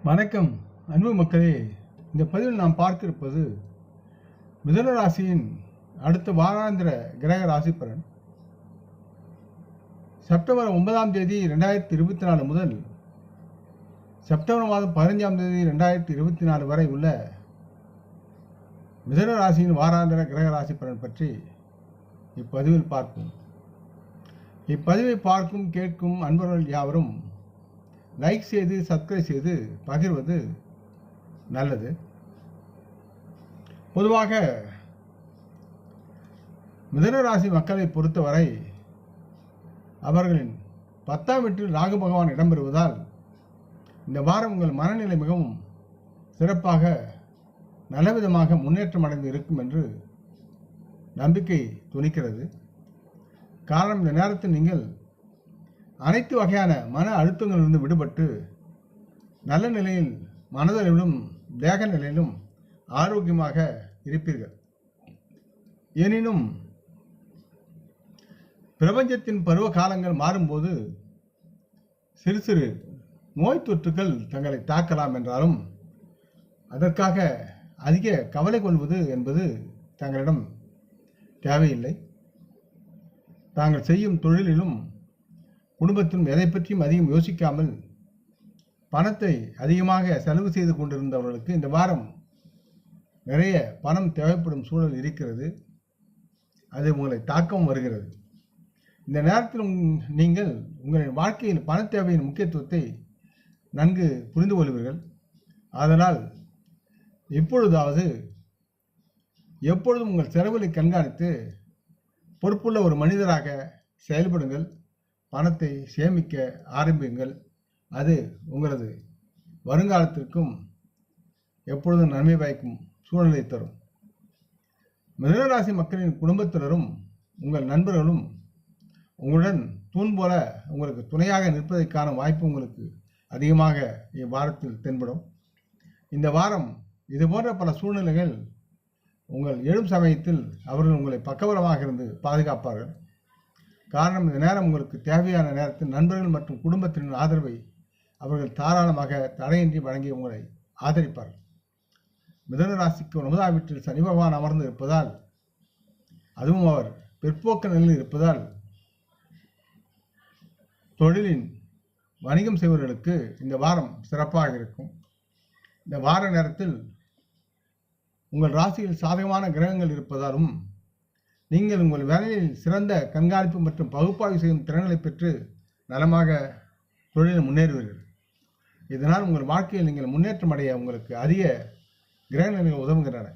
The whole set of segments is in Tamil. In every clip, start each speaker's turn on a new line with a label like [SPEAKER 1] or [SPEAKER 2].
[SPEAKER 1] வணக்கம் அன்பு மக்களே. இந்த பதிவில் நாம் பார்க்க இருப்பது மிதுன ராசியின் அடுத்த வாராந்திர கிரக ராசி பலன். செப்டம்பர் 9ஆம் தேதி 2024 முதல் செப்டம்பர் மாதம் 15ஆம் தேதி 2024 வரை உள்ள மிதுன ராசியின் வாராந்திர கிரக ராசி பலன் பற்றி இப்பதிவில் பார்ப்போம். இப்பதிவை பார்க்கும் கேட்கும் அன்பர்கள் யாவரும் லைக் செய்து சப்ஸ்கிரைப் செய்து பகிர்வது நல்லது. பொதுவாக மிதுன ராசி மக்களை பொறுத்தவரை அவர்களின் 10ஆம் வீட்டில் ராகு பகவான் இடம்பெறுவதால் இந்த வாரம் உங்கள் மனநிலை மிகவும் சிறப்பாக நல்லவிதமாக முன்னேற்றம் அடைந்து இருக்கும் என்று நம்பிக்கை துணிக்கிறது. காரணம், இந்த நேரத்தில் நீங்கள் அனைத்து வகையான மன அழுத்தங்களிலிருந்து விடுபட்டு நல்ல நிலையில் மனதளவிலும் தேக நிலையிலும் ஆரோக்கியமாக இருப்பீர்கள். எனினும் பிரபஞ்சத்தின் பருவ காலங்கள் மாறும்போது சிறு சிறு நோய் தொற்றுகள் தங்களை தாக்கலாம் என்றாலும் அதற்காக அதிக கவலை கொள்வது என்பது தங்களிடம் தேவையில்லை. தாங்கள் செய்யும் தொழிலிலும் குடும்பத்திலும் எதை பற்றியும் அதிகம் யோசிக்காமல் பணத்தை அதிகமாக செலவு செய்து கொண்டிருந்தவர்களுக்கு இந்த வாரம் நிறைய பணம் தேவைப்படும் சூழல் இருக்கிறது. அது உங்களை தாக்கம் வருகிறது. இந்த நேரத்தில் நீங்கள் உங்களின் வாழ்க்கையில் பண தேவையின் முக்கியத்துவத்தை நன்கு புரிந்து கொள்வீர்கள். அதனால் எப்பொழுதும் உங்கள் செலவுகளை கண்காணித்து பொறுப்புள்ள ஒரு மனிதராக செயல்படுங்கள். பணத்தை சேமிக்க ஆரம்பியுங்கள். அது உங்களது வருங்காலத்திற்கும் எப்பொழுதும் நன்மை பயக்கும் சூழ்நிலை தரும். மிதுனராசி மக்களின் குடும்பத்தினரும் உங்கள் நண்பர்களும் உங்களுடன் தூண் போல உங்களுக்கு துணையாக நிற்பதற்கான வாய்ப்பு உங்களுக்கு அதிகமாக இவ்வாரத்தில் தென்படும். இந்த வாரம் இதுபோன்ற பல சூழ்நிலைகள் உங்கள் எழும் சமயத்தில் அவர்கள் உங்களை பக்கபலமாக இருந்து பாதுகாப்பார்கள். காரணம், இந்த நேரம் உங்களுக்கு தேவையான நேரத்தில் நண்பர்கள் மற்றும் குடும்பத்தின் ஆதரவை அவர்கள் தாராளமாக தடையின்றி வழங்கி உங்களை ஆதரிப்பார்கள். மிதுன ராசிக்கு 9ஆம் வீட்டில் சனி பகவான் அமர்ந்து இருப்பதால், அதுவும் அவர் பிற்போக்கு நிலையில் இருப்பதால் தொழிலின் வணிகம் செய்வர்களுக்கு இந்த வாரம் சிறப்பாக இருக்கும். இந்த வார நேரத்தில் உங்கள் ராசியில் சாதகமான கிரகங்கள் இருப்பதாலும் நீங்கள் உங்கள் வேலையில் சிறந்த கண்காணிப்பு மற்றும் பகுப்பாய்வு செய்யும் திறன்களை பெற்று நலமாக தொழிலில் முன்னேறுவீர்கள். இதனால் உங்கள் வாழ்க்கையில் நீங்கள் முன்னேற்றம் அடைய உங்களுக்கு அதிக கிரக நிலைகள் உதவுகின்றன.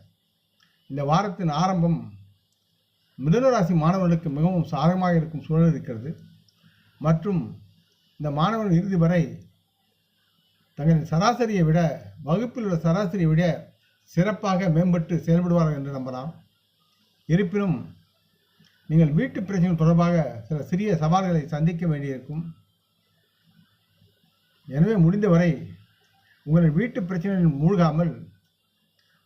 [SPEAKER 1] இந்த வாரத்தின் ஆரம்பம் மிதுன ராசி மாணவர்களுக்கு மிகவும் சாதகமாக இருக்கும் சூழல் இருக்கிறது. மற்றும் இந்த மாணவர்கள் இறுதி வரை தங்களின் சராசரியை விட, வகுப்பில் உள்ள சராசரியை விட சிறப்பாக மேம்பட்டு செயல்படுவார்கள் என்று நம்பலாம். இருப்பினும் நீங்கள் வீட்டு பிரச்சனை தொடர்பாக சில சிறிய சவால்களை சந்திக்க வேண்டியிருக்கும். எனவே முடிந்தவரை உங்கள் வீட்டு பிரச்சனையில் மூழ்காமல்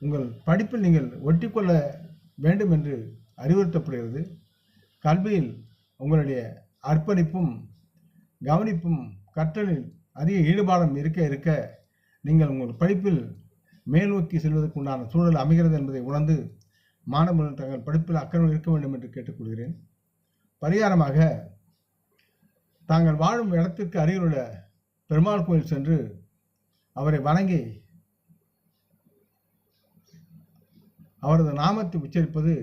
[SPEAKER 1] உங்கள் படிப்பில் நீங்கள் ஒட்டிக்கொள்ள வேண்டும் என்று அறிவுறுத்தப்படுகிறது. கல்வியில் உங்களுடைய அர்ப்பணிப்பும் கவனிப்பும் கற்றலில் அதிக ஈடுபாடும் இருக்க நீங்கள் உங்கள் படிப்பில் மேல் நோக்கி செல்வதற்கு உண்டான சூழல் அமைகிறது என்பதை உணர்ந்து மாணவர்கள் தங்கள் படிப்பில் அக்கறை இருக்க வேண்டும் என்று கேட்டுக்கொள்கிறேன். பரிகாரமாக தாங்கள் வாழும் இடத்திற்கு அருகிலுள்ள பெருமாள் கோயில் சென்று அவரை வணங்கி அவரது நாமத்தை உச்சரிப்பது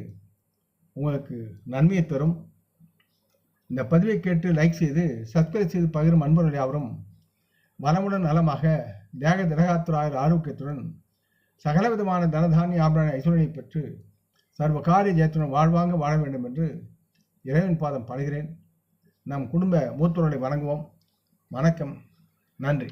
[SPEAKER 1] உங்களுக்கு நன்மையை தரும். இந்த பதிவை கேட்டு லைக் செய்து சப்ஸ்கிரைப் செய்து பகிரும் அன்பர்கள் யாவரும் வளமுடன் நலமாக தேக திரகாத்துராய ஆரோக்கியத்துடன் சகலவிதமான தனதானிய ஆபரண ஐஸ்வர்யை பெற்று சர்வ காரிய ஜெயத்துடன் வாழ்வாங்க வாழ வேண்டும் என்று இறைவன் பாதம் படுகிறேன். நம் குடும்ப மூத்தோர்களை வணங்குவோம். வணக்கம். நன்றி.